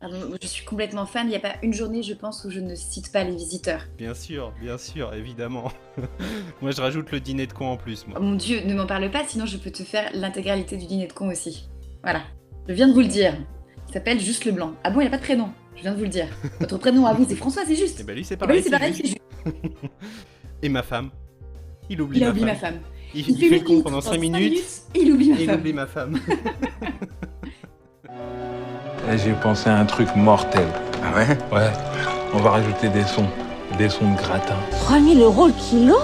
Ah bon, je suis complètement fan. Il n'y a pas une journée, je pense, où je ne cite pas Les Visiteurs. Bien sûr, évidemment. Moi, je rajoute le dîner de con en plus, moi. Oh mon Dieu, ne m'en parle pas, sinon je peux te faire l'intégralité du dîner de con aussi. Voilà. Je viens de vous le dire. Il s'appelle Juste Leblanc. Ah bon, il n'a pas de prénom. Je viens de vous le dire. Votre prénom à vous, c'est François, c'est juste. Et ben lui, c'est Et ben lui, pareil, c'est c'est pareil, juste. c'est juste. Et ma femme. Il oublie Il a ma oublié femme. ma femme. Il fait fait le le con pitre pendant 5 minutes. et il oublie ma Et il femme. oublie ma femme. J'ai pensé à un truc mortel. Ah ouais? Ouais, on va rajouter des sons de gratin. 3000 € le kilo?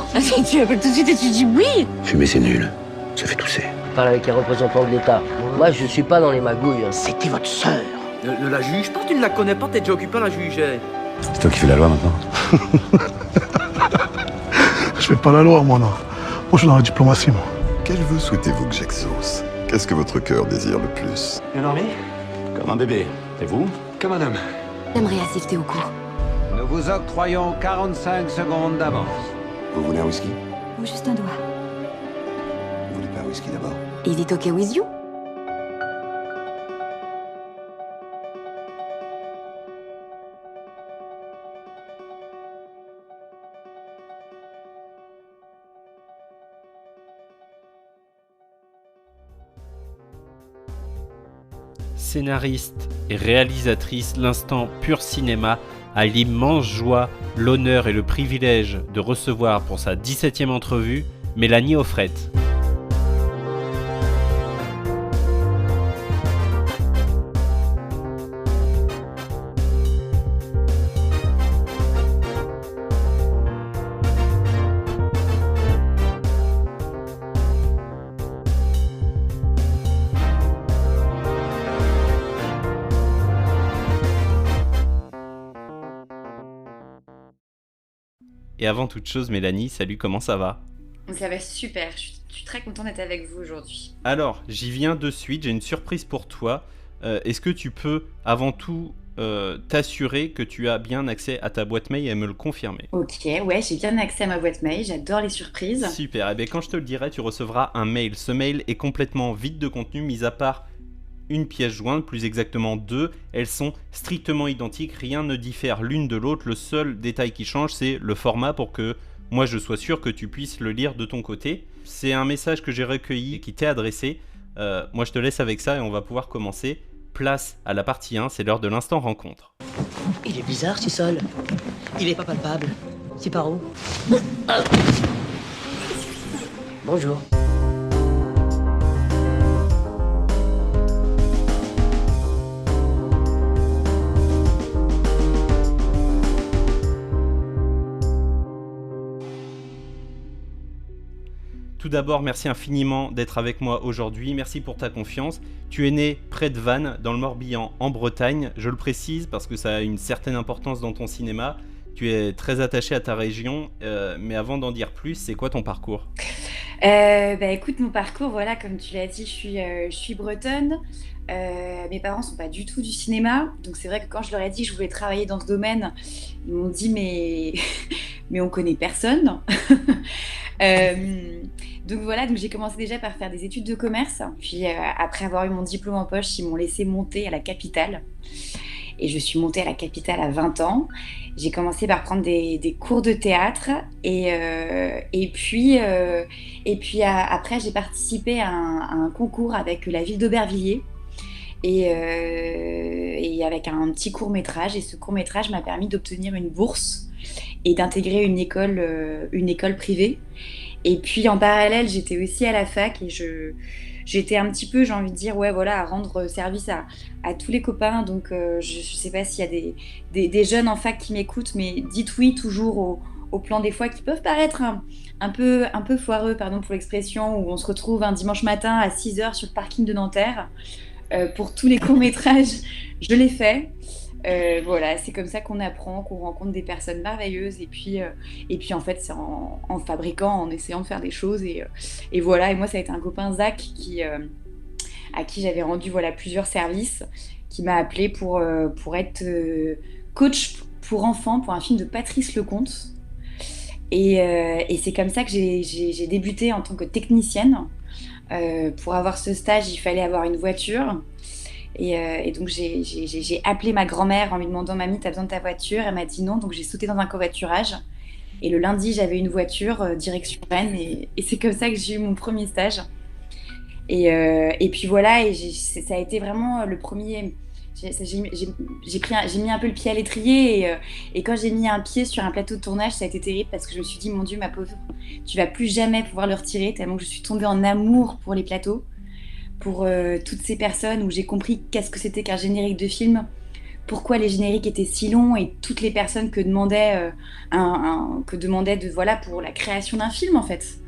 Tu appelles tout de suite et tu dis oui. Fumer, c'est nul. Ça fait tousser. Parle avec les représentants de l'État. Moi, je suis pas dans les magouilles. C'était votre sœur. Ne la juge pas, tu ne la connais pas, t'es déjà occupé à la juger. C'est toi qui fais la loi maintenant. Je fais pas la loi, moi, non. Moi, je suis dans la diplomatie, moi. Quel vœu souhaitez-vous que j'exauce? Qu'est-ce que votre cœur désire le plus? Bien dormi? Comme un bébé. Et vous? Comme un homme. J'aimerais assister au cours. Nous vous octroyons 45 secondes d'avance. Vous voulez un whisky? Ou juste un doigt. Vous voulez pas un whisky d'abord? Is it okay with you? Scénariste et réalisatrice, l'instant pur cinéma a l'immense joie, l'honneur et le privilège de recevoir pour sa 17e entrevue Mélanie Offrette. Et avant toute chose, Mélanie, salut, comment ça va? Ça va super. Je suis très contente d'être avec vous aujourd'hui. Alors, j'y viens de suite, j'ai une surprise pour toi. Est-ce que tu peux, avant tout, t'assurer que tu as bien accès à ta boîte mail et me le confirmer? Ok, ouais, j'ai bien accès à ma boîte mail. J'adore les surprises. Super, et bien quand je te le dirai, tu recevras un mail. Ce mail est complètement vide de contenu, mis à part une pièce jointe, plus exactement deux. Elles sont strictement identiques, rien ne diffère l'une de l'autre. Le seul détail qui change, c'est le format pour que moi je sois sûr que tu puisses le lire de ton côté. C'est un message que j'ai recueilli et qui t'est adressé. Moi je te laisse avec ça et on va pouvoir commencer. Place à la partie 1, c'est l'heure de l'instant rencontre. Il est bizarre, ce sol. Il est pas palpable. C'est par où? Bonjour. Tout d'abord, merci infiniment d'être avec moi aujourd'hui. Merci pour ta confiance. Tu es né près de Vannes, dans le Morbihan, en Bretagne. Je le précise parce que ça a une certaine importance dans ton cinéma. Tu es très attaché à ta région. Mais avant d'en dire plus, c'est quoi ton parcours? Écoute, mon parcours, voilà, comme tu l'as dit, je suis bretonne. Mes parents sont pas du tout du cinéma, donc c'est vrai que quand je leur ai dit que je voulais travailler dans ce domaine, ils m'ont dit mais on connaît personne. Donc voilà, donc j'ai commencé déjà par faire des études de commerce. Puis après avoir eu mon diplôme en poche, ils m'ont laissé monter à la capitale. Et je suis montée à la capitale à 20 ans. J'ai commencé par prendre des cours de théâtre. Et puis après, j'ai participé à un concours avec la ville d'Aubervilliers. Et avec un petit court-métrage. Et ce court-métrage m'a permis d'obtenir une bourse et d'intégrer une école privée. Et puis en parallèle, j'étais aussi à la fac et j'étais un petit peu, j'ai envie de dire, ouais, voilà, à rendre service à tous les copains. Donc je sais pas s'il y a des jeunes en fac qui m'écoutent, mais dites oui toujours au plan des fois qui peuvent paraître un peu foireux, pardon pour l'expression, où on se retrouve un dimanche matin à 6h sur le parking de Nanterre. Pour tous les courts-métrages, je l'ai fait. Voilà, c'est comme ça qu'on apprend, qu'on rencontre des personnes merveilleuses. Et puis en fait, c'est en fabriquant, en essayant de faire des choses. Et voilà, et moi, ça a été un copain, Zach, à qui j'avais rendu voilà, plusieurs services, qui m'a appelé pour être coach pour enfants pour un film de Patrice Lecomte. Et c'est comme ça que j'ai débuté en tant que technicienne. Pour avoir ce stage, il fallait avoir une voiture. Et donc j'ai appelé ma grand-mère en lui demandant mamie, t'as besoin de ta voiture? Elle m'a dit non, donc j'ai sauté dans un covoiturage. Et le lundi, j'avais une voiture direction Rennes, et c'est comme ça que j'ai eu mon premier stage. Et puis voilà, ça a été vraiment le premier. J'ai mis un peu le pied à l'étrier, et quand j'ai mis un pied sur un plateau de tournage, ça a été terrible parce que je me suis dit, mon Dieu, ma pauvre, tu vas plus jamais pouvoir le retirer, tellement que je suis tombée en amour pour les plateaux, pour toutes ces personnes où j'ai compris qu'est-ce que c'était qu'un générique de film, pourquoi les génériques étaient si longs, et toutes les personnes que demandait pour la création d'un film en fait.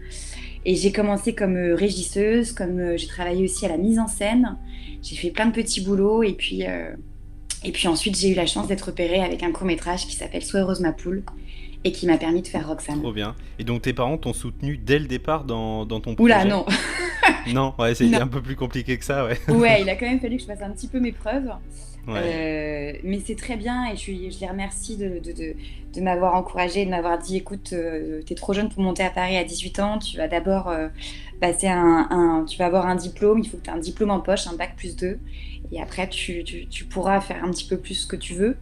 Et j'ai commencé comme régisseuse, j'ai travaillé aussi à la mise en scène. J'ai fait plein de petits boulots, et puis ensuite j'ai eu la chance d'être repérée avec un court-métrage qui s'appelle Sois heureuse ma poule, et qui m'a permis de faire Roxane. Trop bien. Et donc tes parents t'ont soutenu dès le départ dans ton projet? Oula, non. Non, ouais, c'était un peu plus compliqué que ça, ouais. Ouais, il a quand même fallu que je fasse un petit peu mes preuves. Ouais. Mais c'est très bien, et je les remercie de m'avoir encouragée, de m'avoir dit, écoute, t'es trop jeune pour monter à Paris à 18 ans, tu vas d'abord passer tu vas avoir un diplôme, il faut que tu aies un diplôme en poche, un bac plus 2, et après tu pourras faire un petit peu plus ce que tu veux.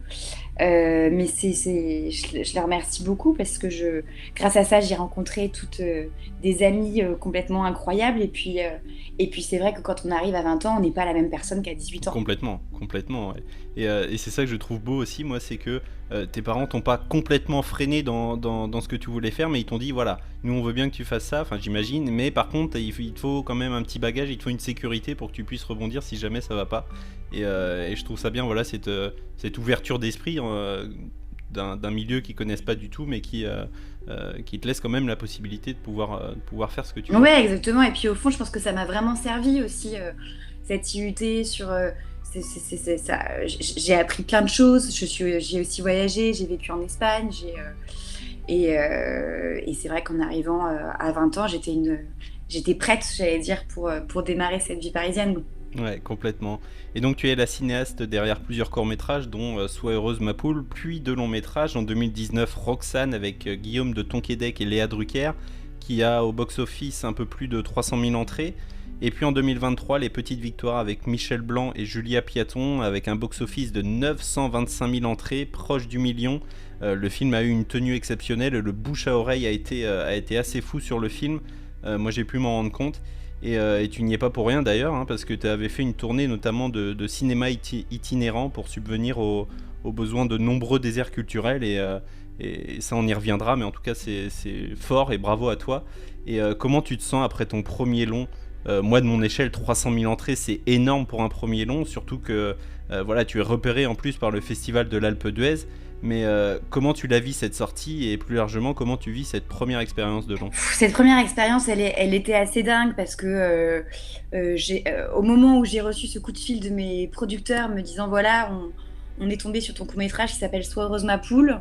Mais je les remercie beaucoup parce que grâce à ça, j'ai rencontré toutes des amies complètement incroyables. Et puis c'est vrai que quand on arrive à 20 ans, on n'est pas la même personne qu'à 18 ans. Complètement, ouais. Et c'est ça que je trouve beau aussi, moi, c'est que tes parents t'ont pas complètement freiné dans ce que tu voulais faire, mais ils t'ont dit, voilà, nous on veut bien que tu fasses ça, enfin j'imagine, mais par contre, il te faut quand même un petit bagage, il te faut une sécurité pour que tu puisses rebondir si jamais ça va pas. Et je trouve ça bien, voilà, cette ouverture d'esprit d'un milieu qu'ils connaissent pas du tout, mais qui te laisse quand même la possibilité de pouvoir faire ce que tu veux. Ouais, exactement. Et puis au fond, je pense que ça m'a vraiment servi aussi, cette IUT sur. Ça, j'ai appris plein de choses. J'ai aussi voyagé, j'ai vécu en Espagne, et c'est vrai qu'en arrivant à 20 ans, j'étais prête, j'allais dire, pour démarrer cette vie parisienne. Ouais, complètement. Et donc tu es la cinéaste derrière plusieurs courts-métrages, dont Sois heureuse ma poule, puis deux longs-métrages. En 2019, Roxane avec Guillaume de Tonquédec et Léa Drucker, qui a au box-office un peu plus de 300 000 entrées. Et puis en 2023, Les Petites Victoires avec Michel Blanc et Julia Piaton, avec un box-office de 925 000 entrées, proche du million. Le film a eu une tenue exceptionnelle, le bouche à oreille a été assez fou sur le film. Moi j'ai pu m'en rendre compte. Et tu n'y es pas pour rien d'ailleurs, hein, parce que tu avais fait une tournée notamment de cinéma itinérant pour subvenir aux besoins de nombreux déserts culturels, et ça on y reviendra, mais en tout cas c'est fort et bravo à toi. Et comment tu te sens après ton premier long? Moi de mon échelle, 300 000 entrées c'est énorme pour un premier long, surtout que voilà, tu es repéré en plus par le festival de l'Alpe d'Huez. Mais comment tu la vis cette sortie, et plus largement comment tu vis cette première expérience de long? Cette première expérience, elle était assez dingue parce que au moment où j'ai reçu ce coup de fil de mes producteurs me disant voilà, on est tombé sur ton court-métrage qui s'appelle Sois heureuse ma poule,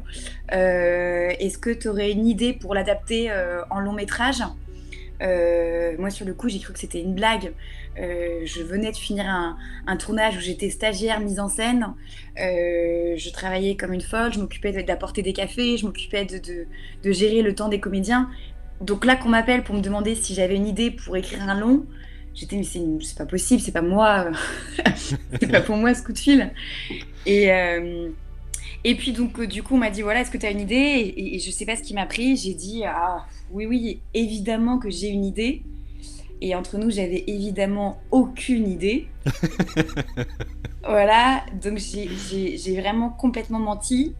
est-ce que tu aurais une idée pour l'adapter en long-métrage? Moi sur le coup j'ai cru que c'était une blague. Je venais de finir un tournage où j'étais stagiaire mise en scène, je travaillais comme une folle, je m'occupais d'apporter des cafés, je m'occupais de gérer le temps des comédiens. Donc là qu'on m'appelle pour me demander si j'avais une idée pour écrire un long, j'étais mais c'est pas possible, c'est pas moi, c'est pas pour moi ce coup de fil. Et puis donc du coup on m'a dit voilà, est-ce que tu as une idée? Et je sais pas ce qui m'a pris, j'ai dit ah oui, évidemment que j'ai une idée. Et entre nous, j'avais évidemment aucune idée. Voilà, donc j'ai vraiment complètement menti.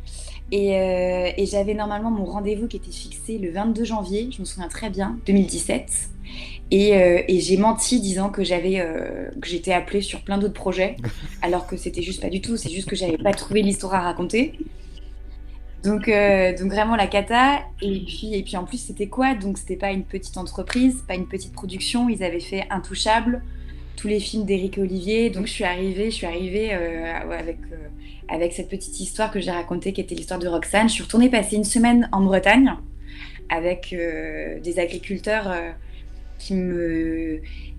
Et j'avais normalement mon rendez-vous qui était fixé le 22 janvier, je me souviens très bien, 2017. Et j'ai menti disant que j'étais appelée sur plein d'autres projets, alors que c'était juste pas du tout, c'est juste que j'avais pas trouvé l'histoire à raconter. Donc vraiment la cata. Et puis en plus c'était quoi? Donc c'était pas une petite entreprise, pas une petite production. Ils avaient fait Intouchable, tous les films d'Éric et Olivier. Donc je suis arrivée avec cette petite histoire que j'ai racontée, qui était l'histoire de Roxane. Je suis retournée passer une semaine en Bretagne avec des agriculteurs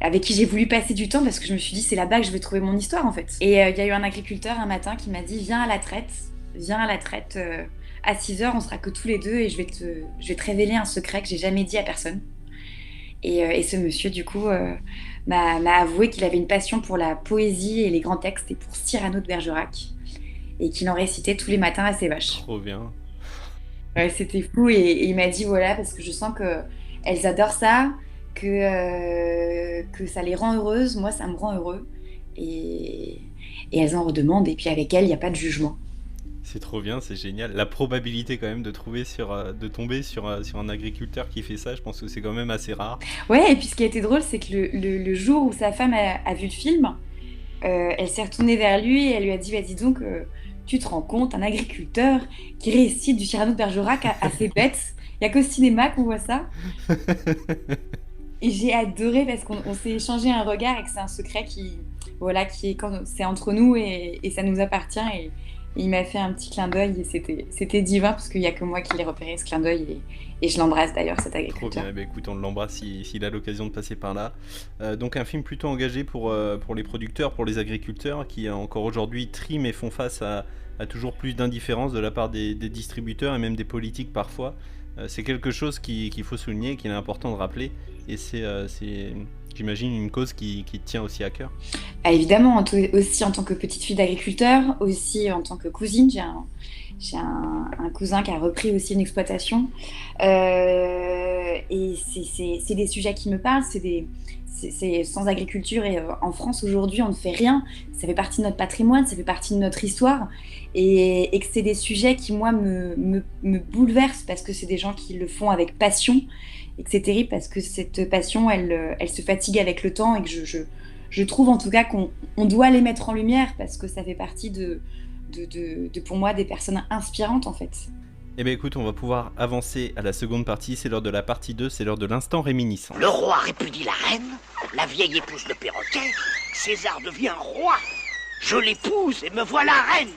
avec qui j'ai voulu passer du temps, parce que je me suis dit c'est là-bas que je vais trouver mon histoire en fait. Et il y a eu un agriculteur un matin qui m'a dit viens à la traite à 6h, on sera que tous les deux, et je vais te révéler un secret que j'ai jamais dit à personne. Et ce monsieur, du coup, m'a avoué qu'il avait une passion pour la poésie et les grands textes et pour Cyrano de Bergerac. Et qu'il en récitait tous les matins à ses vaches. Trop bien. Ouais, c'était fou. Et il m'a dit, voilà, parce que je sens qu'elles adorent ça, que ça les rend heureuses. Moi, ça me rend heureux. Et elles en redemandent. Et puis avec elles, il n'y a pas de jugement. C'est trop bien, c'est génial. La probabilité quand même de tomber sur un agriculteur qui fait ça, je pense que c'est quand même assez rare. Ouais, et puis ce qui a été drôle, c'est que le jour où sa femme a vu le film, elle s'est retournée vers lui et elle lui a dit, bah, dis donc, tu te rends compte, un agriculteur qui récite du Cyrano de Bergerac à ses bêtes, il n'y a qu'au cinéma qu'on voit ça. Et j'ai adoré parce qu'on s'est échangé un regard et que c'est un secret qui est quand c'est entre nous et ça nous appartient. Et il m'a fait un petit clin d'œil et c'était divin parce qu'il n'y a que moi qui l'ai repéré ce clin d'œil et je l'embrasse d'ailleurs cet agriculteur. Trop bien, bah, écoute, on l'embrasse s'il a l'occasion de passer par là. Donc un film plutôt engagé pour les producteurs, pour les agriculteurs qui encore aujourd'hui triment et font face à toujours plus d'indifférence de la part des distributeurs et même des politiques parfois. C'est quelque chose qu'il faut souligner, qu'il est important de rappeler et c'est j'imagine une cause qui te tient aussi à cœur. Ah, évidemment, aussi en tant que petite fille d'agriculteur, aussi en tant que cousine, j'ai un cousin qui a repris aussi une exploitation. Et c'est des sujets qui me parlent, c'est sans agriculture et en France aujourd'hui on ne fait rien, ça fait partie de notre patrimoine, ça fait partie de notre histoire et que c'est des sujets qui moi me bouleversent parce que c'est des gens qui le font avec passion et que c'est terrible parce que cette passion elle se fatigue avec le temps et que je trouve en tout cas qu'on doit les mettre en lumière parce que ça fait partie de pour moi des personnes inspirantes en fait. Eh bien écoute, on va pouvoir avancer à la seconde partie, c'est l'heure de la partie 2, c'est l'heure de l'instant réminiscent. Le roi répudie la reine, la vieille épouse le perroquet, César devient roi. Je l'épouse et me voilà reine.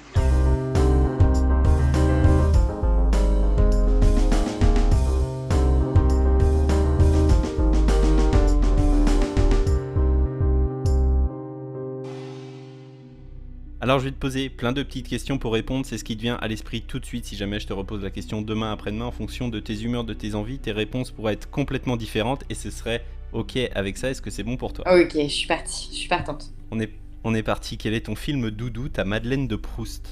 Alors je vais te poser plein de petites questions pour répondre, c'est ce qui te vient à l'esprit tout de suite si jamais je te repose la question demain après-demain en fonction de tes humeurs, de tes envies, tes réponses pourraient être complètement différentes et ce serait ok avec ça, est-ce que c'est bon pour toi? Ok, je suis partante. On est parti, quel est ton film doudou, ta Madeleine de Proust?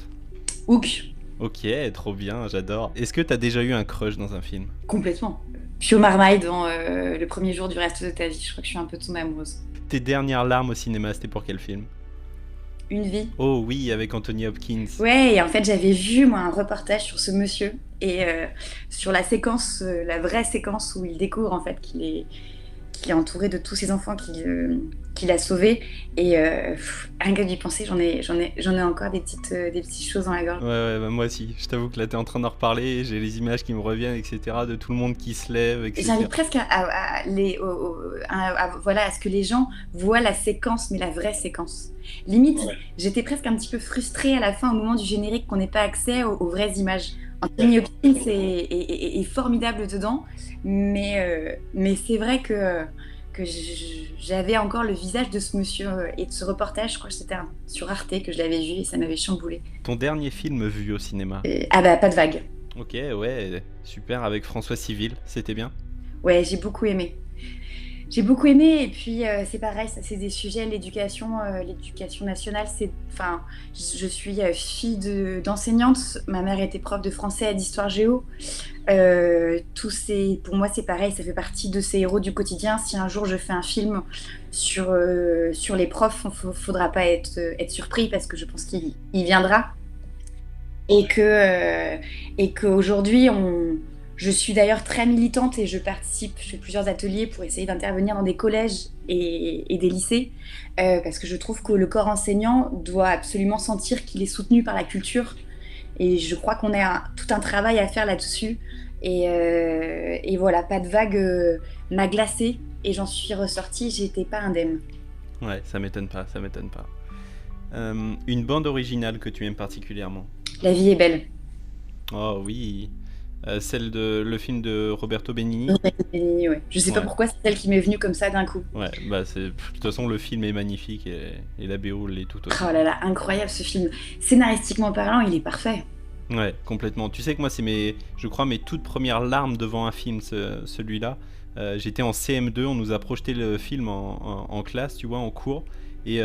Hook. Ok, trop bien, j'adore. Est-ce que t'as déjà eu un crush dans un film? Complètement. Pio Marmaille dans Le premier jour du reste de ta vie, je crois que je suis un peu tombée amoureuse. Tes dernières larmes au cinéma, c'était pour quel film? Une vie. Oh oui, avec Anthony Hopkins. Ouais, et en fait j'avais vu moi un reportage sur ce monsieur et sur la séquence, la vraie séquence où il découvre en fait qu'il est entouré de tous ses enfants qu'il a sauvés et rien qu'à d'y penser, j'en ai encore des petites choses dans la gorge. Ouais, bah moi aussi. Je t'avoue que là t'es en train d'en reparler, j'ai les images qui me reviennent, etc. de tout le monde qui se lève, etc. J'invite presque à ce que les gens voient la séquence, mais la vraie séquence. Limite, j'étais presque un petit peu frustrée à la fin au moment du générique qu'on n'ait pas accès aux vraies images. Anthony Hopkins est formidable dedans, mais c'est vrai que j'avais encore le visage de ce monsieur et de ce reportage, je crois que c'était sur Arte que je l'avais vu et ça m'avait chamboulé. Ton dernier film vu au cinéma? Pas de vague. Ok, ouais, super, avec François Civil, c'était bien? Ouais, j'ai beaucoup aimé. Et puis c'est pareil, ça c'est des sujets, l'éducation nationale, je suis fille d'enseignante, ma mère était prof de français et d'histoire géo, pour moi c'est pareil, ça fait partie de ces héros du quotidien. Si un jour je fais un film sur les profs, faudra pas être surpris parce que je pense qu'il viendra et qu'aujourd'hui je suis d'ailleurs très militante et je fais plusieurs ateliers pour essayer d'intervenir dans des collèges et des lycées parce que je trouve que le corps enseignant doit absolument sentir qu'il est soutenu par la culture et je crois qu'on a tout un travail à faire là-dessus et voilà, pas de vague m'a glacée et j'en suis ressortie, j'étais pas indemne. Ouais, ça m'étonne pas. Une bande originale que tu aimes particulièrement? La vie est belle. Oh oui. Le film de Roberto Benigni. Ouais. Je sais pas pourquoi c'est celle qui m'est venue comme ça d'un coup. Ouais, bah de toute façon le film est magnifique et la BO l'est tout aussi. Oh là là, incroyable ce film. Scénaristiquement parlant, il est parfait. Ouais, complètement. Tu sais que moi c'est mes toutes premières larmes devant un film, celui-là. J'étais en CM2, on nous a projeté le film en classe, tu vois, en cours. Et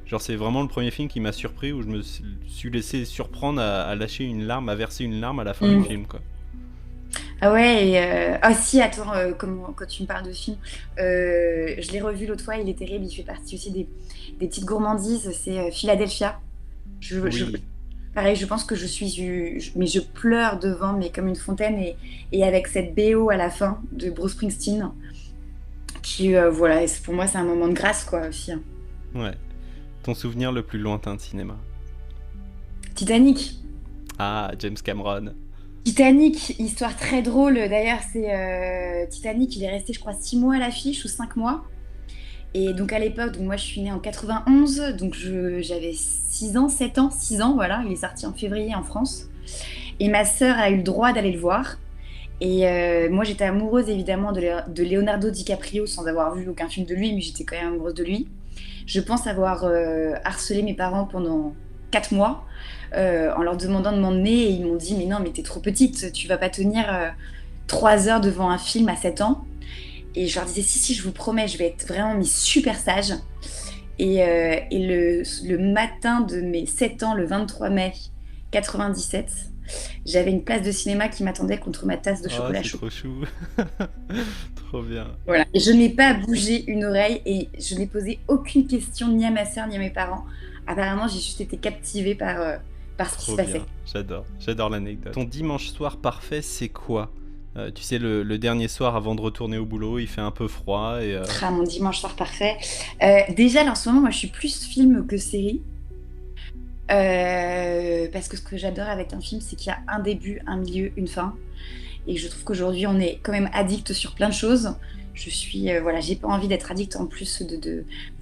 genre c'est vraiment le premier film qui m'a surpris, où je me suis laissé surprendre à lâcher une larme, à verser une larme à la fin du film, quoi. Ah ouais, et ah si, attends, quand tu me parles de film, je l'ai revu l'autre fois, il est terrible, il fait partie aussi des petites gourmandises, c'est Philadelphia. Pareil, je pense que mais je pleure devant, mais comme une fontaine, et avec cette BO à la fin de Bruce Springsteen, qui, voilà, pour moi c'est un moment de grâce, quoi, aussi. Hein. Ouais. Ton souvenir le plus lointain de cinéma? Titanic. Ah, James Cameron. Titanic, histoire très drôle. D'ailleurs, c'est Titanic, il est resté, je crois, 6 mois à l'affiche ou 5 mois. Et donc à l'époque, donc moi je suis née en 91, donc j'avais 6 ans, voilà. Il est sorti en février en France. Et ma sœur a eu le droit d'aller le voir. Et moi j'étais amoureuse évidemment de Leonardo DiCaprio sans avoir vu aucun film de lui, mais j'étais quand même amoureuse de lui. Je pense avoir harcelé mes parents pendant 4 mois en leur demandant de m'emmener, et ils m'ont dit mais non, mais t'es trop petite, tu vas pas tenir 3 heures devant un film à 7 ans. Et je leur disais si, je vous promets, je vais être vraiment super sage. Et le matin de mes 7 ans, le 23 mai 97, j'avais une place de cinéma qui m'attendait contre ma tasse de chocolat chaud. Trop chou. Trop bien. Voilà. Et je n'ai pas bougé une oreille et je n'ai posé aucune question ni à ma sœur ni à mes parents. Apparemment, j'ai juste été captivée par ce qui se passait. J'adore l'anecdote. Ton dimanche soir parfait, c'est quoi? Tu sais, le dernier soir avant de retourner au boulot, il fait un peu froid. Mon dimanche soir parfait. Déjà, là, en ce moment, moi, je suis plus film que série. Parce que ce que j'adore avec un film, c'est qu'il y a un début, un milieu, une fin. Et je trouve qu'aujourd'hui, on est quand même addict sur plein de choses. J'ai pas envie d'être addict en plus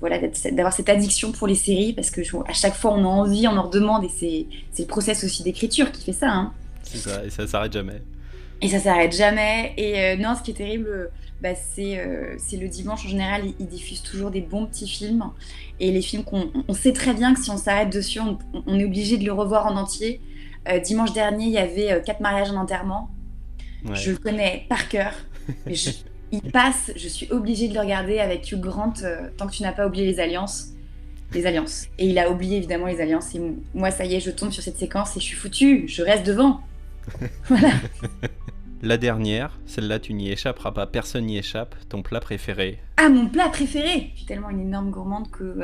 d'avoir cette addiction pour les séries, parce que à chaque fois, on a envie, on en redemande, et c'est le process aussi d'écriture qui fait ça. Hein. C'est ça, et ça s'arrête jamais. Et ça s'arrête jamais. Et non, ce qui est terrible, c'est le dimanche en général, ils diffusent toujours des bons petits films. Et les films on sait très bien que si on s'arrête dessus, on est obligé de le revoir en entier. Dimanche dernier, il y avait 4 mariages en enterrement. Ouais. Je le connais par cœur. Il passe, je suis obligée de le regarder avec Hugh Grant, tant que tu n'as pas oublié les alliances. Les alliances. Et il a oublié évidemment les alliances. Et moi, ça y est, je tombe sur cette séquence et je suis foutue. Je reste devant. Voilà. La dernière, celle-là tu n'y échapperas pas, personne n'y échappe, ton plat préféré. Ah, mon plat préféré! Je suis tellement une énorme gourmande que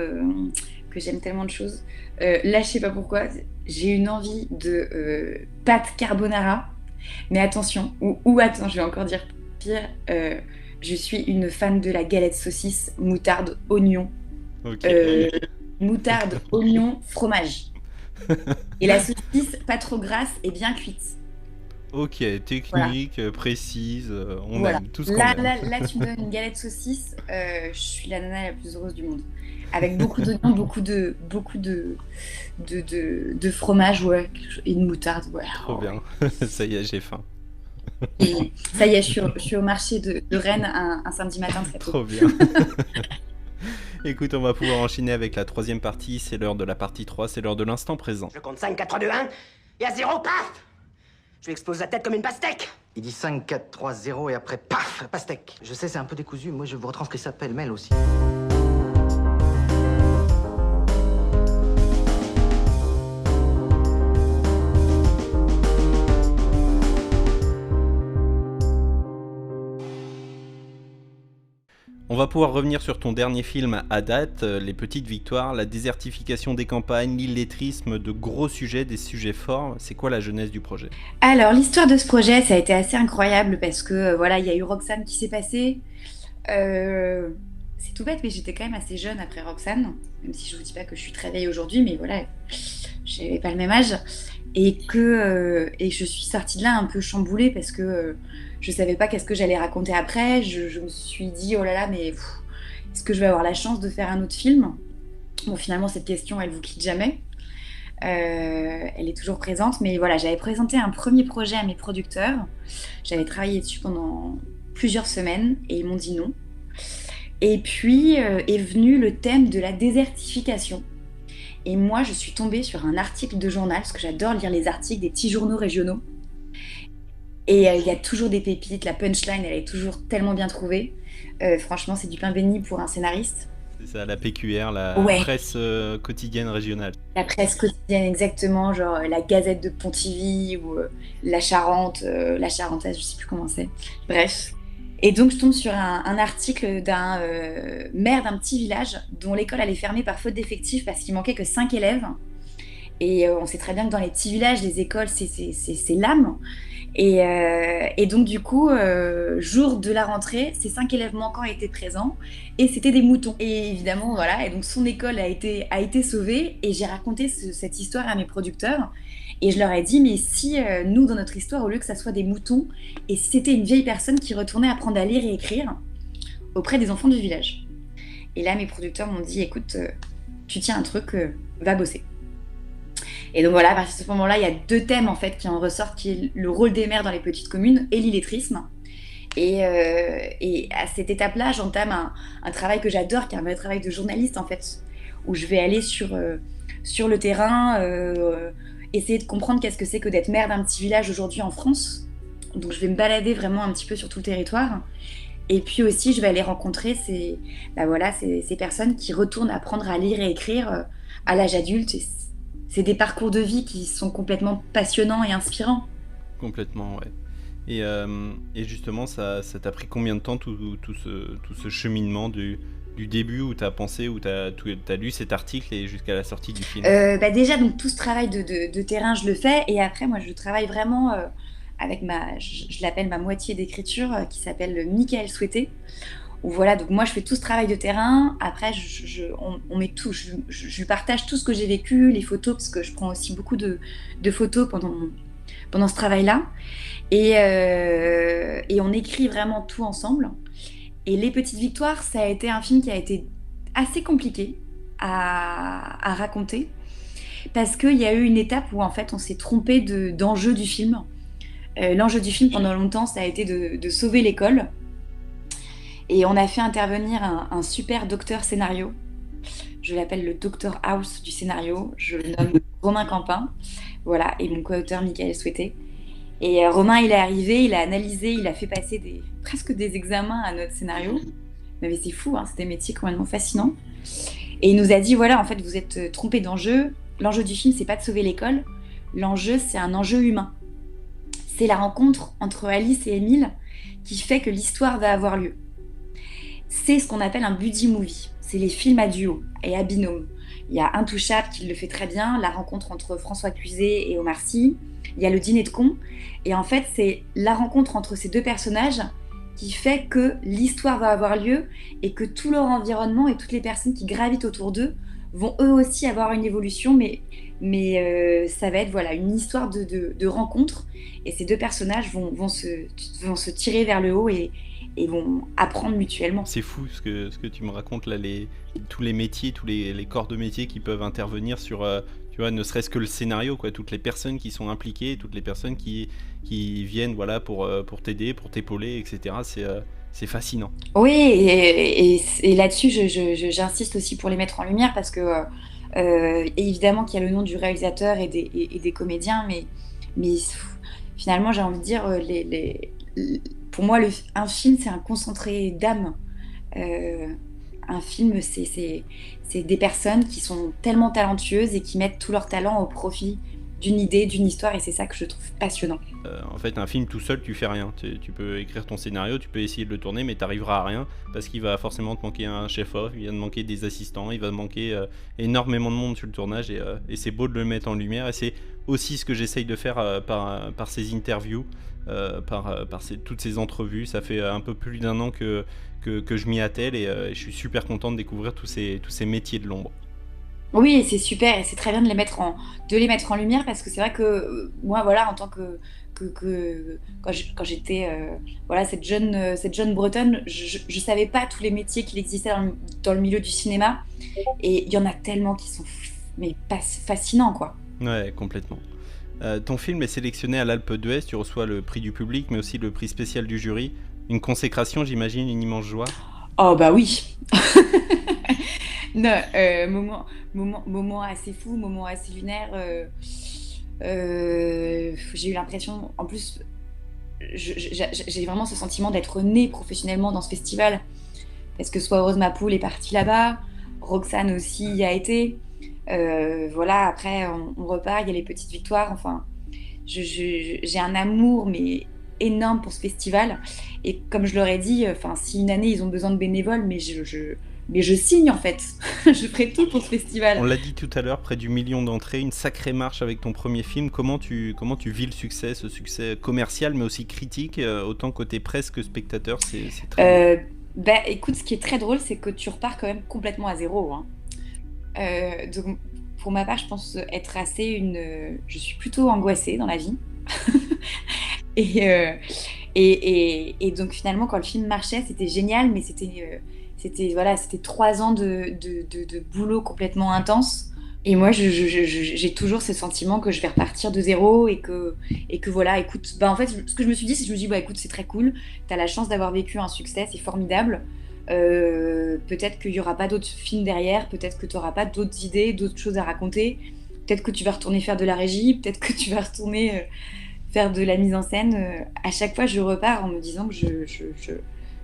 j'aime tellement de choses. Là, je sais pas pourquoi, j'ai une envie de pâte carbonara. Mais attention, attends, je vais encore dire pire, je suis une fan de la galette saucisse, moutarde, oignon. Ok. Moutarde, oignon, fromage. Et la saucisse, pas trop grasse et bien cuite. Ok, technique, précise, on aime tout ce qu'on aime. Là, tu me donnes une galette saucisse, je suis la nana la plus heureuse du monde. Avec beaucoup d'oignons, beaucoup de fromage, ouais, et de moutarde, ouais. Trop bien, ça y est, j'ai faim. Et ça y est, je suis au marché de Rennes un samedi matin très tôt. Trop bien. Écoute, on va pouvoir enchaîner avec la 3e partie, c'est l'heure de la partie 3, c'est l'heure de l'instant présent. Je compte 5, 4, 3, 2, 1, et à 0, paf! Je lui explose la tête comme une pastèque. Il dit 5, 4, 3, 0 et après, paf, pastèque. Je sais, c'est un peu décousu, moi je vous retranscris ça pêle-mêle aussi. On va pouvoir revenir sur ton dernier film à date, Les Petites Victoires, la désertification des campagnes, l'illettrisme, de gros sujets, des sujets forts. C'est quoi la genèse du projet? Alors, l'histoire de ce projet, ça a été assez incroyable parce que, voilà, il y a eu Roxane qui s'est passée. C'est tout bête, mais j'étais quand même assez jeune après Roxane, même si je vous dis pas que je suis très vieille aujourd'hui, mais voilà, j'avais pas le même âge. Et je suis sortie de là un peu chamboulée parce que je savais pas qu'est-ce que j'allais raconter après. Je me suis dit, oh là là, mais est-ce que je vais avoir la chance de faire un autre film? Bon, finalement, cette question, elle vous quitte jamais. Elle est toujours présente, mais voilà, j'avais présenté un premier projet à mes producteurs. J'avais travaillé dessus pendant plusieurs semaines et ils m'ont dit non. Et puis est venu le thème de la désertification. Et moi, je suis tombée sur un article de journal, parce que j'adore lire les articles des petits journaux régionaux. Et il y a toujours des pépites, la punchline, elle est toujours tellement bien trouvée. Franchement, c'est du pain béni pour un scénariste. C'est ça, la PQR, la Ouais. presse quotidienne régionale. La presse quotidienne, exactement, genre la Gazette de Pontivy ou la Charentoise, je sais plus comment c'est. Bref. Et donc, je tombe sur un article d'un maire d'un petit village dont l'école allait fermer par faute d'effectifs parce qu'il manquait que 5 élèves. Et on sait très bien que dans les petits villages, les écoles, c'est l'âme. Et donc, du coup, jour de la rentrée, ces 5 élèves manquants étaient présents et c'était des moutons. Et évidemment, voilà, et donc son école a été sauvée et j'ai raconté cette histoire à mes producteurs et je leur ai dit, mais si nous, dans notre histoire, au lieu que ça soit des moutons, et si c'était une vieille personne qui retournait apprendre à lire et écrire auprès des enfants du village. Et là, mes producteurs m'ont dit, écoute, tu tiens un truc, va bosser. Et donc voilà, à partir de ce moment-là, il y a 2 thèmes en fait qui en ressortent, qui est le rôle des maires dans les petites communes et l'illettrisme. Et à cette étape-là, j'entame un travail que j'adore, qui est un vrai travail de journaliste en fait, où je vais aller sur le terrain, essayer de comprendre qu'est-ce que c'est que d'être maire d'un petit village aujourd'hui en France. Donc je vais me balader vraiment un petit peu sur tout le territoire. Et puis aussi, je vais aller rencontrer ces personnes qui retournent apprendre à lire et écrire à l'âge adulte. Et c'est des parcours de vie qui sont complètement passionnants et inspirants. Complètement, ouais. Et justement, ça t'a pris combien de temps tout ce cheminement du début où t'as pensé, où t'as lu cet article et jusqu'à la sortie du film? Déjà, donc tout ce travail de terrain, je le fais. Et après, moi, je travaille vraiment avec je l'appelle ma moitié d'écriture, qui s'appelle Michael Souhaité. Voilà, donc moi je fais tout ce travail de terrain. Après, on met tout. Je partage tout ce que j'ai vécu, les photos, parce que je prends aussi beaucoup de photos pendant ce travail-là. Et on écrit vraiment tout ensemble. Et Les Petites Victoires, ça a été un film qui a été assez compliqué à raconter, parce qu'il y a eu une étape où en fait on s'est trompé d'enjeu du film. L'enjeu du film pendant longtemps, ça a été de sauver l'école. Et on a fait intervenir un super docteur scénario. Je l'appelle le Dr House du scénario. Je le nomme Romain Campin. Voilà, et mon co-auteur Michael Souhaité. Et Romain, il est arrivé, il a analysé, il a fait passer presque des examens à notre scénario. Mais c'est fou, hein, c'est des métiers complètement fascinants. Et il nous a dit, voilà, en fait, vous êtes trompés d'enjeu. L'enjeu du film, c'est pas de sauver l'école. L'enjeu, c'est un enjeu humain. C'est la rencontre entre Alice et Émile qui fait que l'histoire va avoir lieu. C'est ce qu'on appelle un buddy movie. C'est les films à duo et à binôme. Il y a Intouchable qui le fait très bien, la rencontre entre François Cluzet et Omar Sy. Il y a Le Dîner de cons. Et en fait, c'est la rencontre entre ces 2 personnages qui fait que l'histoire va avoir lieu et que tout leur environnement et toutes les personnes qui gravitent autour d'eux vont eux aussi avoir une évolution, mais ça va être voilà, une histoire de rencontre. Et ces 2 personnages vont se tirer vers le haut et vont apprendre mutuellement. C'est fou ce que tu me racontes là, tous les métiers, tous les corps de métier qui peuvent intervenir sur, tu vois, ne serait-ce que le scénario, quoi, toutes les personnes qui sont impliquées, toutes les personnes qui viennent, voilà, pour t'aider, pour t'épauler, etc. C'est fascinant. Oui, et là-dessus, j'insiste aussi pour les mettre en lumière parce que évidemment qu'il y a le nom du réalisateur et des comédiens, mais finalement, j'ai envie de dire, pour moi, un film, c'est un concentré d'âme. Un film, c'est des personnes qui sont tellement talentueuses et qui mettent tout leur talent au profit d'une idée, d'une histoire, et c'est ça que je trouve passionnant. En fait, un film tout seul, tu fais rien. Tu peux écrire ton scénario, tu peux essayer de le tourner, mais t'arriveras à rien parce qu'il va forcément te manquer un chef-off, il va te manquer des assistants, il va te manquer énormément de monde sur le tournage, et c'est beau de le mettre en lumière, et c'est aussi ce que j'essaye de faire par ces interviews, par toutes ces entrevues. Ça fait un peu plus d'1 an que je m'y attelle, et je suis super content de découvrir tous ces métiers de l'ombre. Oui, et c'est super, et c'est très bien de les mettre en lumière, parce que c'est vrai que moi, voilà, en tant que quand j'étais voilà, cette jeune bretonne, je savais pas tous les métiers qu'il existait dans le milieu du cinéma, et il y en a tellement qui sont fascinants, quoi. Ouais, complètement. Ton film est sélectionné à l'Alpe d'Huez, tu reçois le prix du public, mais aussi le prix spécial du jury. Une consécration, j'imagine, une immense joie. Oh bah oui. Non, moment assez fou, moment assez lunaire. J'ai eu l'impression, en plus, j'ai vraiment ce sentiment d'être née professionnellement dans ce festival. Parce que Sois heureuse ma poule est partie là-bas, Roxane aussi y a été. Voilà, après on repart, il y a les petites victoires. Enfin, j'ai un amour mais énorme pour ce festival. Et comme je leur ai dit, si une année ils ont besoin de bénévoles, mais je signe en fait. Je ferai tout pour ce festival. On l'a dit tout à l'heure, près du 1 million d'entrées, une sacrée marche avec ton premier film. Comment tu vis le succès, ce succès commercial mais aussi critique, autant côté presse que spectateur, c'est très beau. Écoute, ce qui est très drôle, c'est que tu repars quand même complètement à zéro. Hein. Donc, pour ma part, je pense être je suis plutôt angoissée dans la vie. et donc finalement, quand le film marchait, c'était génial, mais c'était 3 ans de boulot complètement intense. Et moi, j'ai toujours ce sentiment que je vais repartir de zéro et que voilà, écoute, en fait, ce que je me suis dit, c'est que je me suis dit, écoute, c'est très cool, t'as la chance d'avoir vécu un succès, c'est formidable. Peut-être qu'il n'y aura pas d'autres films derrière, peut-être que tu n'auras pas d'autres idées, d'autres choses à raconter, peut-être que tu vas retourner faire de la régie, peut-être que tu vas retourner faire de la mise en scène. À chaque fois, je repars en me disant que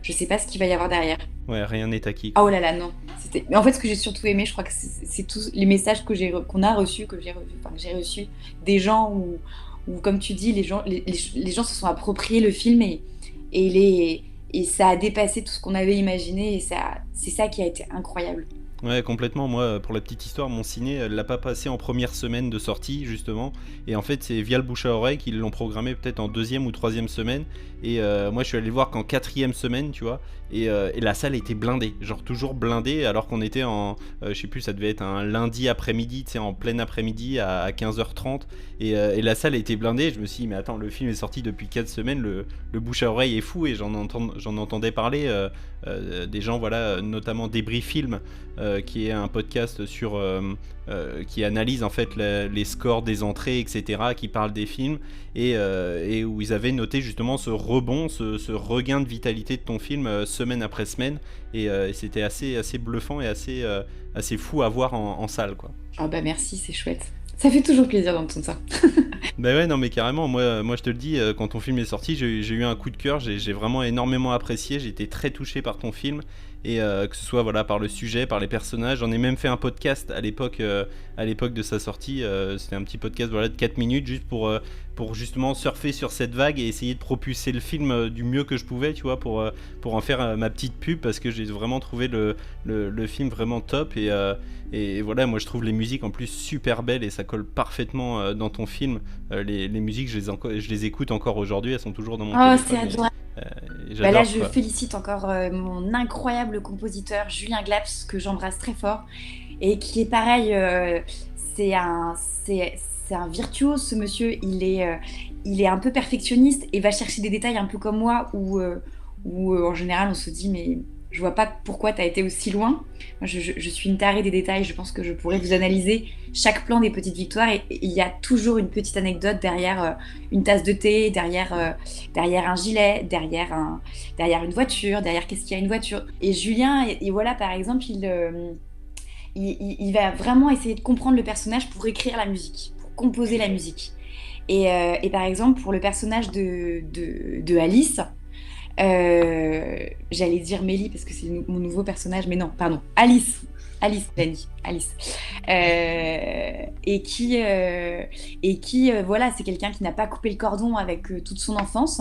je sais pas ce qu'il va y avoir derrière. Ouais, rien n'est acquis. Oh là là, non. Mais en fait, ce que j'ai surtout aimé, je crois que c'est tous les messages qu'on a reçus, que j'ai reçus des gens où, comme tu dis, les gens se sont appropriés le film et ça a dépassé tout ce qu'on avait imaginé et c'est ça qui a été incroyable. Ouais, complètement. Moi, pour la petite histoire, mon ciné, elle l'a pas passé en première semaine de sortie, justement. Et en fait, c'est via le bouche à oreille qu'ils l'ont programmé peut-être en 2e ou 3e semaine. Et moi, je suis allé le voir qu'en 4e semaine, tu vois. Et la salle était blindée, genre toujours blindée, alors qu'on était en, je sais plus, ça devait être un lundi après-midi, tu sais, en plein après-midi à 15h30. Et la salle était blindée. Je me suis dit, mais attends, le film est sorti depuis 4 semaines, le bouche à oreille est fou. Et j'en entendais parler des gens, voilà, notamment Débris Film, qui est un podcast qui analyse en fait les scores des entrées, etc., qui parle des films et où ils avaient noté justement ce rebond, ce regain de vitalité de ton film semaine après semaine et c'était assez bluffant et assez fou à voir en salle, quoi. Ah bah merci, c'est chouette. Ça fait toujours plaisir d'entendre ça. Bah ouais, non mais carrément, moi je te le dis, quand ton film est sorti, j'ai eu un coup de cœur, j'ai vraiment énormément apprécié, j'ai été très touché par ton film, et que ce soit voilà, par le sujet, par les personnages, j'en ai même fait un podcast à l'époque de sa sortie, c'était un petit podcast voilà, de 4 minutes, juste pour justement surfer sur cette vague et essayer de propulser le film du mieux que je pouvais, tu vois, pour en faire ma petite pub, parce que j'ai vraiment trouvé le film vraiment top, et voilà, moi je trouve les musiques en plus super belles et ça colle parfaitement dans ton film. Les musiques, je les écoute encore aujourd'hui, elles sont toujours dans mon téléphone. Oh, c'est adorable. Là, je félicite encore mon incroyable compositeur Julien Glaps, que j'embrasse très fort, et qui est pareil, c'est un virtuose, ce monsieur. Il est un peu perfectionniste et va chercher des détails un peu comme moi, où en général on se dit mais je vois pas pourquoi t'as été aussi loin. Moi, je suis une tarée des détails, je pense que je pourrais vous analyser chaque plan des petites victoires et il y a toujours une petite anecdote derrière une tasse de thé, derrière un gilet, derrière une voiture, derrière qu'est-ce qu'il y a une voiture. Et Julien, et voilà par exemple, il va vraiment essayer de comprendre le personnage pour écrire la musique, pour composer la musique. Et par exemple, pour le personnage de Alice, j'allais dire Mélie parce que c'est mon nouveau personnage, mais non, pardon, Alice, Dani, Alice, et qui voilà, c'est quelqu'un qui n'a pas coupé le cordon avec toute son enfance,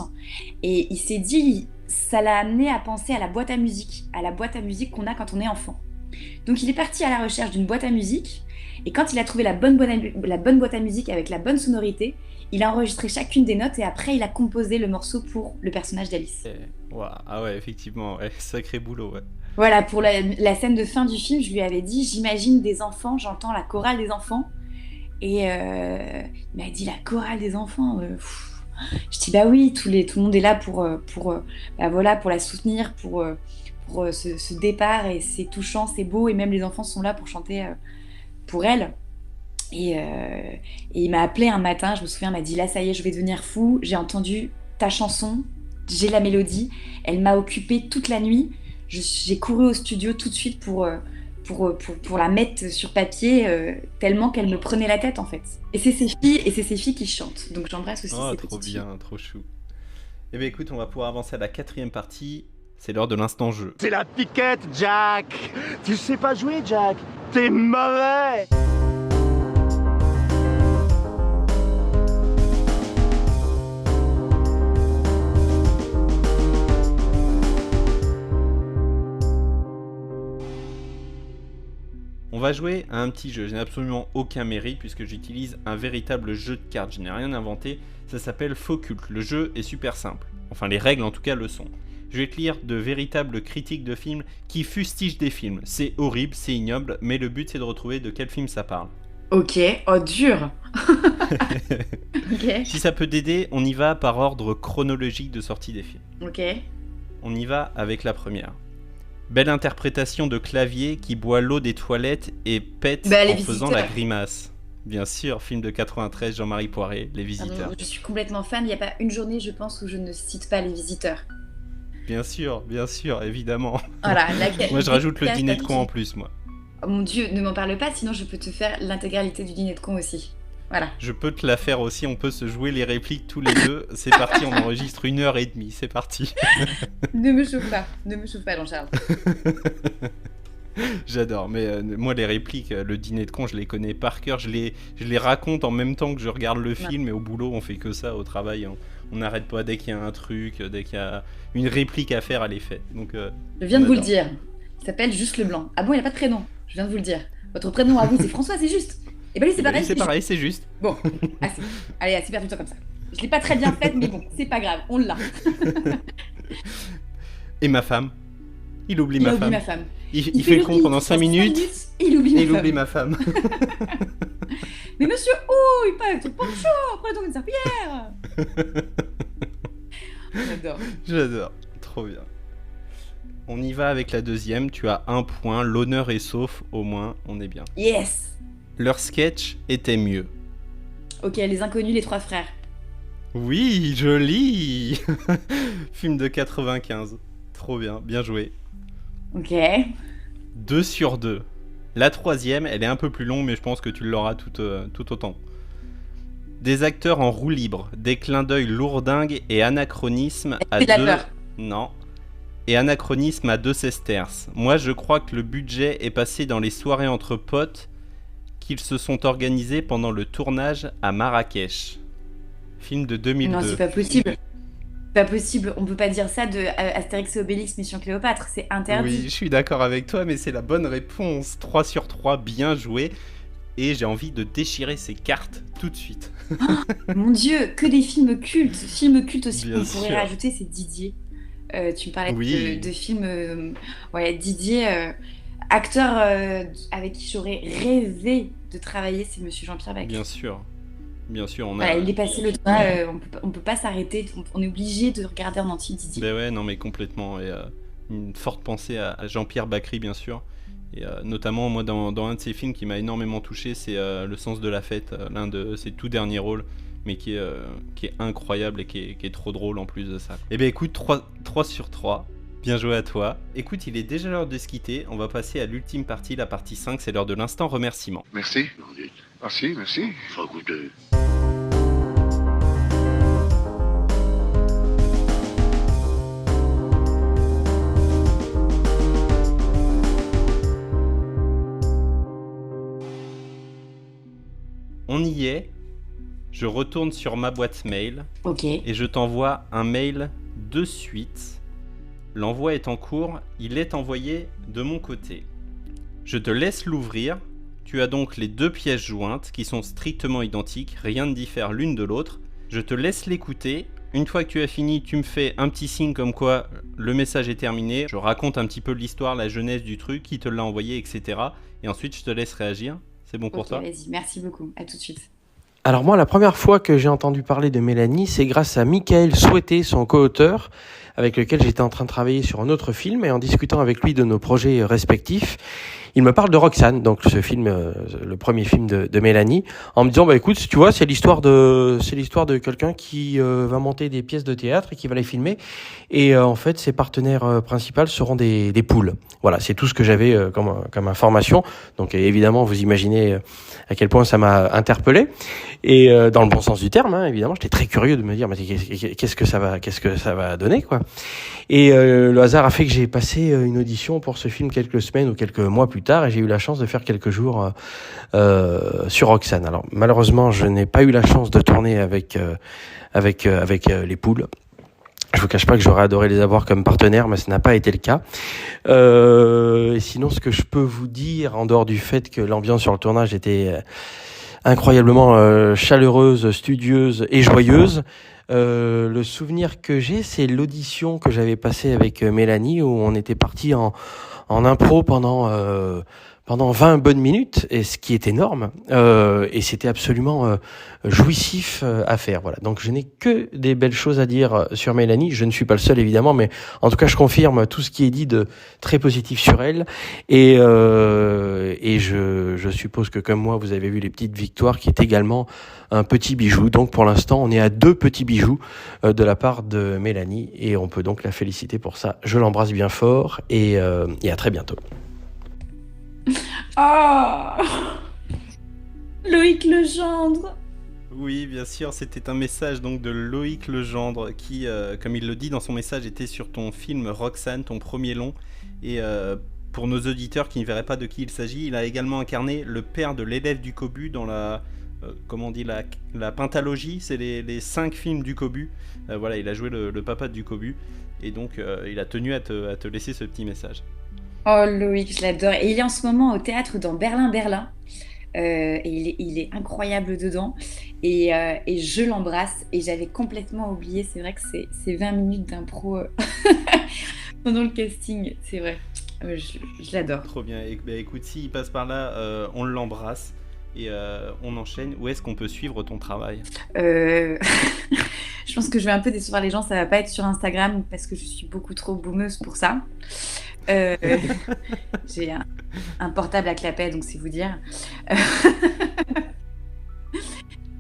et il s'est dit, ça l'a amené à penser à la boîte à musique qu'on a quand on est enfant. Donc il est parti à la recherche d'une boîte à musique, et quand il a trouvé la bonne boîte à musique avec la bonne sonorité, il a enregistré chacune des notes et après il a composé le morceau pour le personnage d'Alice. Wow. Ah ouais, effectivement, ouais, sacré boulot, ouais. Voilà, pour la scène de fin du film, je lui avais dit, j'imagine des enfants, j'entends la chorale des enfants, et il m'a dit la chorale des enfants. Je dis bah oui, tout le monde est là pour la soutenir, pour ce départ, et c'est touchant, c'est beau, et même les enfants sont là pour chanter pour elle. Et il m'a appelé un matin, je me souviens, il m'a dit là ça y est, je vais devenir fou, j'ai entendu ta chanson, j'ai la mélodie, elle m'a occupée toute la nuit, j'ai couru au studio tout de suite pour la mettre sur papier, tellement qu'elle me prenait la tête en fait. Et c'est ses filles qui chantent, donc j'embrasse aussi ces petites filles. Trop bien, trop chou. Eh bien écoute, on va pouvoir avancer à la 4e partie. C'est l'heure de l'instant jeu. C'est la piquette, Jack. Tu sais pas jouer, Jack. T'es mauvais. On va jouer à un petit jeu, je n'ai absolument aucun mérite puisque j'utilise un véritable jeu de cartes, je n'ai rien inventé, ça s'appelle Focult. Le jeu est super simple, enfin les règles en tout cas le sont. Je vais te lire de véritables critiques de films qui fustigent des films. C'est horrible, c'est ignoble, mais le but c'est de retrouver de quel film ça parle. Ok, oh dur. Ok. Si ça peut t'aider, on y va par ordre chronologique de sortie des films. Ok. On y va avec la première. Belle interprétation de Clavier qui boit l'eau des toilettes et pète en faisant la grimace. Bien sûr, film de 93, Jean-Marie Poiré, Les Visiteurs. Je suis complètement fan, il n'y a pas une journée, je pense, où je ne cite pas Les Visiteurs. Bien sûr, évidemment. Voilà, moi, je rajoute le dîner de con en plus, moi. Oh mon Dieu, ne m'en parle pas, sinon je peux te faire l'intégralité du dîner de con aussi. Voilà. Je peux te la faire aussi, on peut se jouer les répliques tous les deux. C'est parti, on enregistre 1h30, c'est parti. Ne me chauffe pas, Jean-Charles. J'adore, mais moi les répliques, le dîner de con, je les connais par cœur, je les raconte en même temps que je regarde le film, et au boulot on fait que ça, au travail on n'arrête pas, dès qu'il y a un truc, dès qu'il y a une réplique à faire, elle est faite. Donc, je viens de vous le dire, il s'appelle Juste Leblanc. Ah bon, il n'a pas de prénom, je viens de vous le dire. Votre prénom à vous c'est François, c'est juste. Et bah lui c'est pareil. C'est pareil, c'est juste. Bon, assez. Allez, assez perdu-toi comme ça. Je l'ai pas très bien faite, mais bon, c'est pas grave, on l'a. Et ma femme. Il oublie ma femme. Il fait le con pendant 5 minutes. Il oublie ma femme. Mais monsieur, il parle tout poncho, prenez donc une serpillière. J'adore, trop bien. On y va avec la deuxième, tu as 1 point, l'honneur est sauf, au moins, on est bien. Yes. Leur sketch était mieux. Ok, Les Inconnus, les 3 frères. Oui, joli. Film de 95. Trop bien, bien joué. Ok. 2 sur 2. La troisième, elle est un peu plus longue, mais je pense que tu l'auras tout autant. Des acteurs en roue libre, des clins d'œil lourdingues et anachronisme à 2... Non. Et anachronisme à 2 sesterces. Moi, je crois que le budget est passé dans les soirées entre potes qu'ils se sont organisés pendant le tournage à Marrakech. Film de 2002. Non, c'est pas possible. Pas possible, on peut pas dire ça de Astérix et Obélix Mission Cléopâtre, c'est interdit. Oui, je suis d'accord avec toi, mais c'est la bonne réponse. 3 sur 3, bien joué. Et j'ai envie de déchirer ces cartes tout de suite. Oh, mon Dieu, que des films cultes. Films cultes aussi bien qu'on sûr. pourrait rajouter, c'est Didier. Tu me parlais de films... Didier, acteur avec qui j'aurais rêvé de travailler, c'est Monsieur Jean-Pierre Bacri. Bien sûr, on a... Voilà, il est passé le temps, on peut pas s'arrêter, on est obligé de regarder en entier Didier. Ben ouais, non mais complètement, et une forte pensée à Jean-Pierre Bacri bien sûr, et notamment moi dans un de ses films qui m'a énormément touché, c'est Le Sens de la Fête, l'un de ses tout derniers rôles, mais qui est incroyable et qui est trop drôle en plus de ça. Et ben écoute, 3 sur 3, bien joué à toi. Écoute, il est déjà l'heure de se quitter, on va passer à l'ultime partie, la partie 5, c'est l'heure de l'instant remerciement. Merci. Non, dites. Merci. Faut écouter. On y est, je retourne sur ma boîte mail, Ok. et je t'envoie un mail de suite. L'envoi est en cours, il est envoyé de mon côté. Je te laisse l'ouvrir, tu as donc les 2 pièces jointes qui sont strictement identiques, rien ne diffère l'une de l'autre. Je te laisse l'écouter, une fois que tu as fini, tu me fais un petit signe comme quoi le message est terminé. Je raconte un petit peu l'histoire, la genèse du truc, qui te l'a envoyé, etc. Et ensuite je te laisse réagir, c'est bon pour toi ? Vas-y, merci beaucoup, à tout de suite. Alors moi, la première fois que j'ai entendu parler de Mélanie, c'est grâce à Michael Souhaité, son co-auteur, avec lequel j'étais en train de travailler sur un autre film, et en discutant avec lui de nos projets respectifs, il me parle de Roxane, donc ce film, le premier film de Mélanie, en me disant bah écoute, tu vois, c'est l'histoire de quelqu'un qui va monter des pièces de théâtre et qui va les filmer, et en fait ses partenaires principaux seront des poules. Voilà, c'est tout ce que j'avais comme information. Donc évidemment, vous imaginez à quel point ça m'a interpellé, et dans le bon sens du terme, hein, évidemment, j'étais très curieux de me dire mais qu'est-ce que ça va donner, quoi. Et le hasard a fait que j'ai passé une audition pour ce film quelques semaines ou quelques mois plus tard, et j'ai eu la chance de faire quelques jours sur Roxane. Alors malheureusement, je n'ai pas eu la chance de tourner avec les poules. Je vous cache pas que j'aurais adoré les avoir comme partenaires, mais ce n'a pas été le cas. Et sinon, ce que je peux vous dire, en dehors du fait que l'ambiance sur le tournage était incroyablement chaleureuse, studieuse et joyeuse, le souvenir que j'ai, c'est l'audition que j'avais passée avec Mélanie, où on était parti en impro pendant 20 bonnes minutes, et ce qui est énorme, et c'était absolument jouissif à faire. Voilà. Donc je n'ai que des belles choses à dire sur Mélanie. Je ne suis pas le seul évidemment, mais en tout cas je confirme tout ce qui est dit de très positif sur elle, et je suppose que comme moi vous avez vu Les Petites Victoires, qui est également un petit bijou. Donc pour l'instant on est à 2 petits bijoux de la part de Mélanie, et on peut donc la féliciter pour ça. Je l'embrasse bien fort, et à très bientôt. Oh Loïc Legendre. Oui, bien sûr, c'était un message donc de Loïc Legendre qui, comme il le dit dans son message, était sur ton film Roxane, ton premier long. Et pour nos auditeurs qui ne verraient pas de qui il s'agit, il a également incarné le père de l'élève du Cobu dans la pentalogie, c'est les 5 films du Cobu. Voilà, il a joué le papa du Cobu, et donc il a tenu à te laisser ce petit message. Oh Loïc, je l'adore. Et il est en ce moment au théâtre dans Berlin. Et il est incroyable dedans. Et je l'embrasse. Et j'avais complètement oublié, c'est vrai que c'est 20 minutes d'impro pendant le casting. C'est vrai, je l'adore. Trop bien. Et, écoute, s'il passe par là, on l'embrasse. Et on enchaîne. Où est-ce qu'on peut suivre ton travail ? Je pense que je vais un peu décevoir les gens. Ça va pas être sur Instagram parce que je suis beaucoup trop boomeuse pour ça. J'ai un portable à clapet, donc c'est vous dire.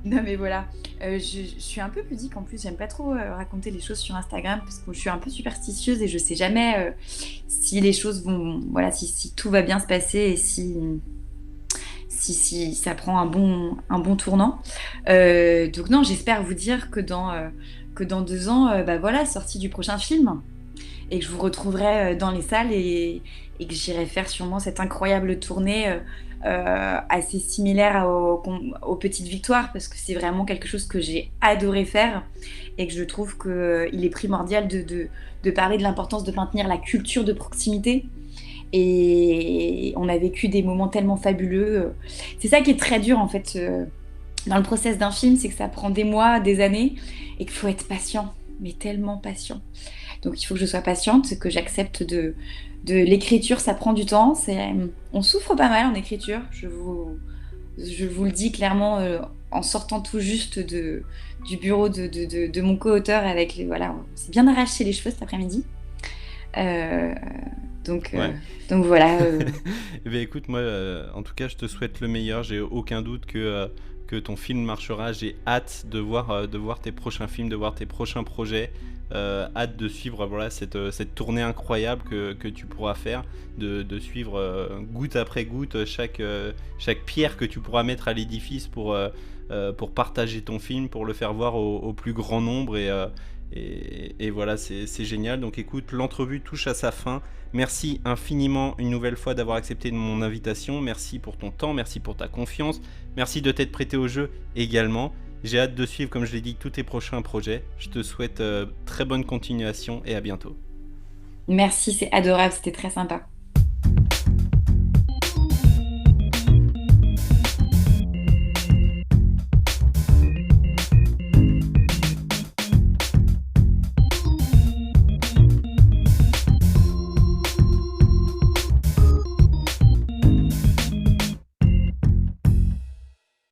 Non mais voilà, je suis un peu pudique en plus, j'aime pas trop raconter les choses sur Instagram parce que je suis un peu superstitieuse et je sais jamais si les choses vont, voilà, si tout va bien se passer et si ça prend un bon tournant. Donc non, j'espère vous dire que dans 2 ans, voilà, sortie du prochain film, et que je vous retrouverai dans les salles, et que j'irai faire sûrement cette incroyable tournée assez similaire aux Petites Victoires, parce que c'est vraiment quelque chose que j'ai adoré faire, et que je trouve qu'il est primordial de parler de l'importance de maintenir la culture de proximité. Et on a vécu des moments tellement fabuleux. C'est ça qui est très dur en fait dans le process d'un film, c'est que ça prend des mois, des années, et qu'il faut être patient, mais tellement patient. Donc il faut que je sois patiente, que j'accepte de l'écriture, ça prend du temps. On souffre pas mal en écriture, je vous le dis clairement, en sortant tout juste du bureau de mon co-auteur avec voilà, on s'est bien arraché les cheveux cet après-midi. Donc voilà. Eh bien, écoute, moi, en tout cas, je te souhaite le meilleur. J'ai aucun doute que ton film marchera. J'ai hâte de voir tes prochains films, de voir tes prochains projets. Hâte de suivre voilà, cette tournée incroyable que tu pourras faire, de suivre goutte après goutte chaque pierre que tu pourras mettre à l'édifice pour partager ton film, pour le faire voir au plus grand nombre. Et voilà, c'est génial. Donc écoute, l'entrevue touche à sa fin. Merci infiniment une nouvelle fois d'avoir accepté mon invitation. Merci pour ton temps, merci pour ta confiance, merci de t'être prêté au jeu également. J'ai hâte de suivre, comme je l'ai dit, tous tes prochains projets. Je te souhaite très bonne continuation et à bientôt. Merci, c'est adorable, c'était très sympa.